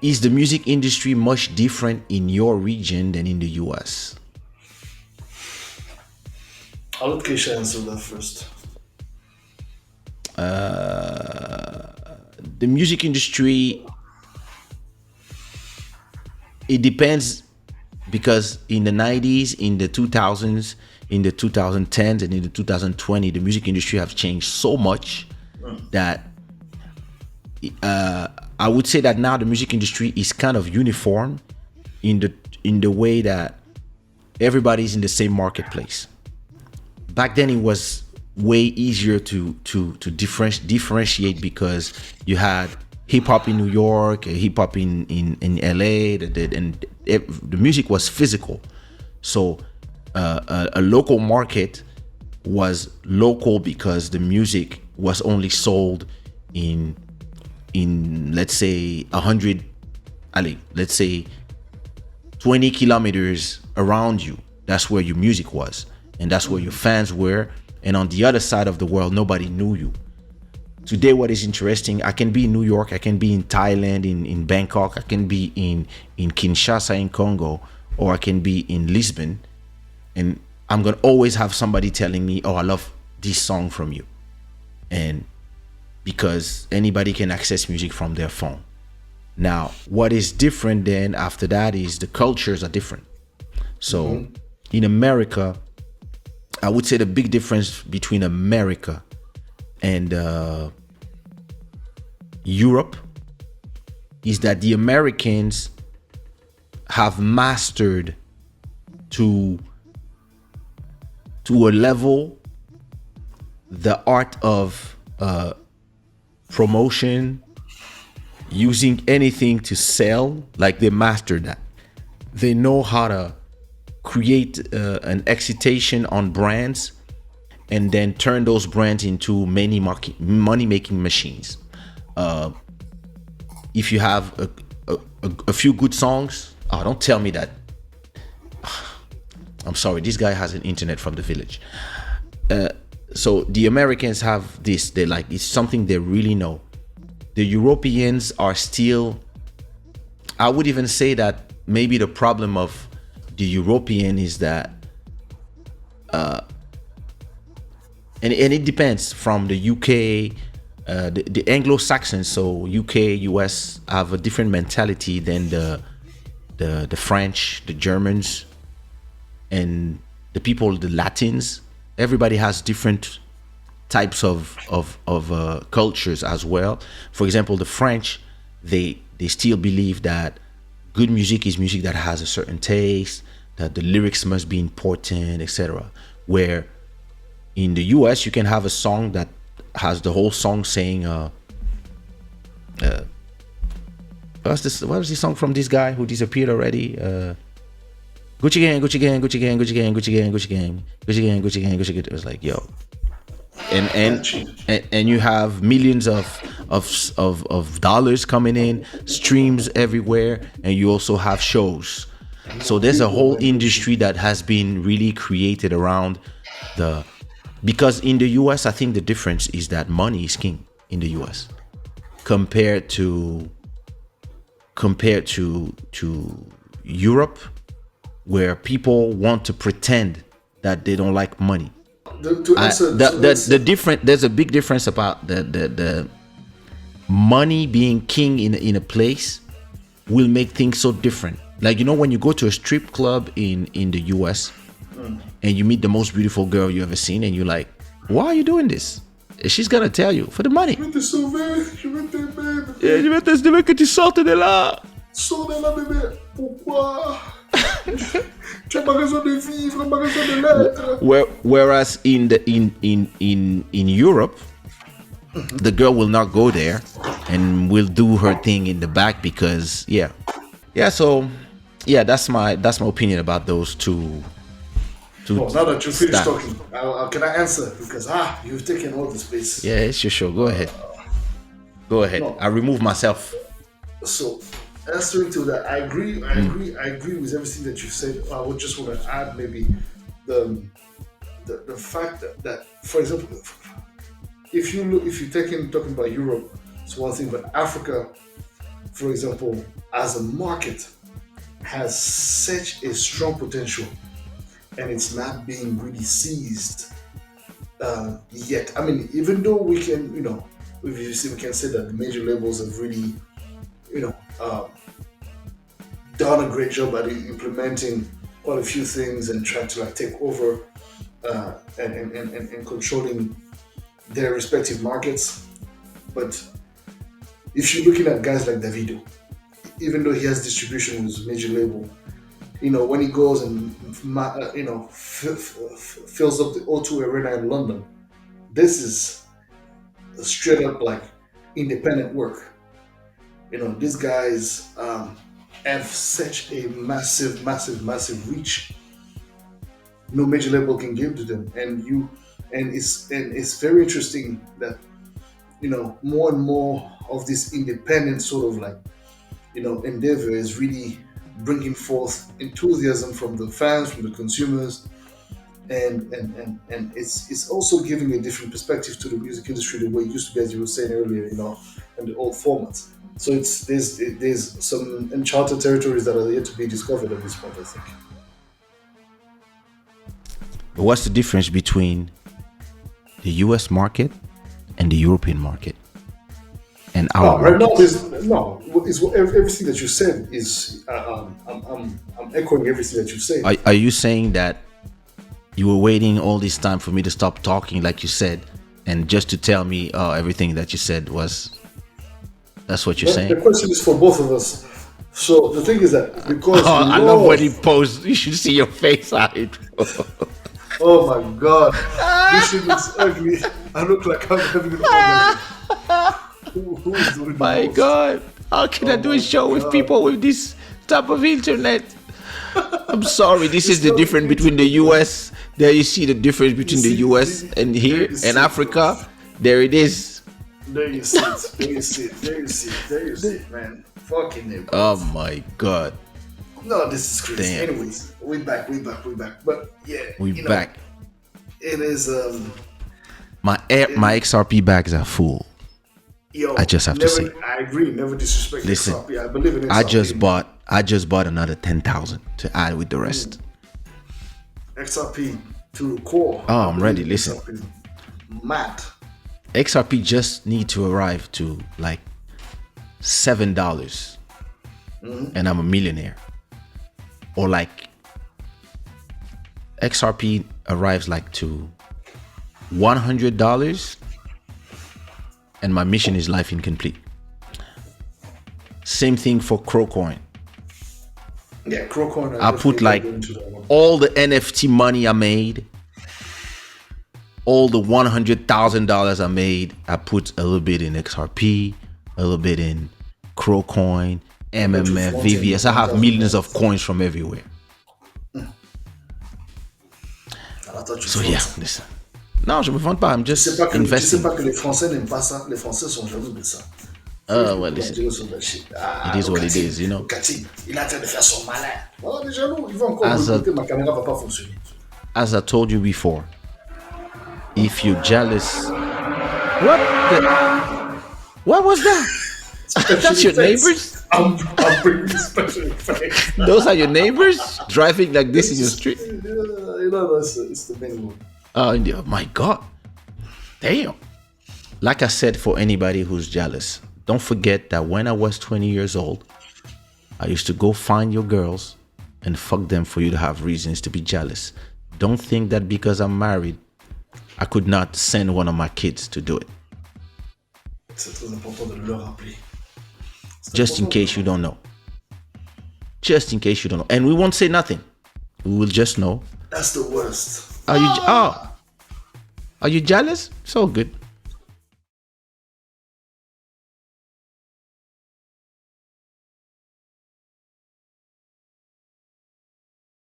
is the music industry much different in your region than in the US? I'll let Kaysha answer that first. The music industry, it depends, because in the 90s, in the 2000s, in the 2010s, and in the 2020, the music industry have changed so much that I would say that now the music industry is kind of uniform in the way that everybody's in the same marketplace. Back then, it was way easier to differentiate, because you had hip hop in New York, hip hop in LA, and the music was physical. So a local market was local because the music was only sold in let's say 100, let's say 20 kilometers around you. That's where your music was, and that's where your fans were. And on the other side of the world, nobody knew you. Today, what is interesting, I can be in New York, I can be in Thailand, in Bangkok, I can be in Kinshasa in Congo, or I can be in Lisbon, and I'm gonna always have somebody telling me, oh, I love this song from you. And because anybody can access music from their phone. Now, what is different then after that is the cultures are different. So in America, I would say the big difference between America and Europe is that the Americans have mastered to a level the art of promotion, using anything to sell. Like, they mastered that. They know how to create an excitation on brands, and then turn those brands into many money-making machines. If you have a few good songs, oh, don't tell me that. I'm sorry, this guy has an internet from the village. So the Americans have this. They like, it's something they really know. The Europeans are still, I would even say that maybe the problem of the European is that, and it depends from the UK, the Anglo-Saxons, so UK, US have a different mentality than the French, the Germans, and the people, the Latins. Everybody has different types of cultures as well. For example, the French, they still believe that good music is music that has a certain taste, that the lyrics must be important, etc. Where in the US, you can have a song that has the whole song saying, what was this song from this guy who disappeared already? Gucci gang, Gucci gang, Gucci gang, Gucci gang, Gucci gang, Gucci gang, Gucci gang, Gucci gang, Gucci gang. It was like, yo, and you have millions of dollars coming in, streams everywhere, and you also have shows. So there's a whole industry that has been really created around because in the US, I think the difference is that money is king in the US compared to Europe, where people want to pretend that they don't like money. There's a big difference about the money being king in a place will make things so different. Like, when you go to a strip club in the US and you meet the most beautiful girl you ever seen, and you're like, why are you doing this? And she's gonna tell you, for the money. Je vais te dire que tu sortes de là. Sors de là, bébé. Pourquoi? Tu as pas raison de vivre, pas raison de l'être. Whereas in Europe, the girl will not go there and will do her thing in the back because so that's my opinion about those two. Now that you finished talking, can I answer? Because you've taken all the space. Yeah, it's your show. Go ahead. No. I remove myself. So, answering to that, I agree with everything that you said. I would just want to add maybe the fact that, for example, if you're talking about Europe, it's one thing, but Africa, for example, as a market, has such a strong potential, and it's not being really seized yet. I mean, even though we can, we can say that the major labels have really, you know, done a great job at implementing quite a few things and trying to like take over and controlling their respective markets. But if you're looking at guys like Davido, even though he has distribution with his major label, when he goes and fills up the O2 Arena in London, this is a straight up like independent work. These guys have such a massive, massive, massive reach. No major label can give to them, and it's very interesting that more and more of this independent sort of like endeavor is really bringing forth enthusiasm from the fans, from the consumers, and it's also giving a different perspective to the music industry the way it used to be, as you were saying earlier, in the old formats. So there's some uncharted territories that are yet to be discovered at this point, I think. What's the difference between the US market and the European market and our Right now, market? it's everything that you said is. I'm echoing everything that you said. Are you saying that you were waiting all this time for me to stop talking, like you said, and just to tell me everything that you said was? That's what you're saying? The question is for both of us. So the thing is that because I love when he posed. You should see your face. Oh my god, this shit looks ugly. I look like I'm having an orgasm. Who is doing My the most? God, how can I do a show with people with this type of internet? I'm sorry. This is the difference between the US. There you see the difference between the US and here and Africa. There it is. There you see it. There you see it. There you see it. There you see it, man. Fucking it. Oh my God. No, this is crazy. Damn. Anyways, we back. But yeah, We back. It is My XRP bags are full. yo. I just have to say. I agree. Never disrespect Listen, XRP. I believe in XRP. I just bought another 10,000 to add with the rest. XRP to the core. Oh, I'm ready. Listen. XRP. Mad. XRP just need to arrive to like $7, and I'm a millionaire. Or like XRP arrives like to $100, and my mission is life incomplete. Same thing for Crowcoin. Yeah, Crowcoin. I put like all the NFT money I made, all the $100,000 I made, I put a little bit in XRP, a little bit in Crowcoin, MMF, VVS. I have millions of coins from everywhere. So yeah, listen. Non, je me vante pas. I'm just Tu sais investing. pas que les Français n'aiment pas ça. Les Français sont jaloux de ça. Well, listen. It is what it is, you know. Cathy, il est en train de faire son malin. Voilà, des jaloux. Il va encore As me a- écouter, ma caméra va pas fonctionner. As I told you before, if you're jealous, what was that? That's your neighbors? I'm bringing special effects. Those are your neighbors driving like this in your street? It's the main one. Oh my God. Damn. Like I said, for anybody who's jealous, don't forget that when I was 20 years old, I used to go find your girls and fuck them for you to have reasons to be jealous. Don't think that because I'm married, I could not send one of my kids to do it. C'est très important de le rappeler. Just in case you don't know. Just in case you don't know. And we won't say nothing. We will just know. That's the worst. Are you jealous? So good.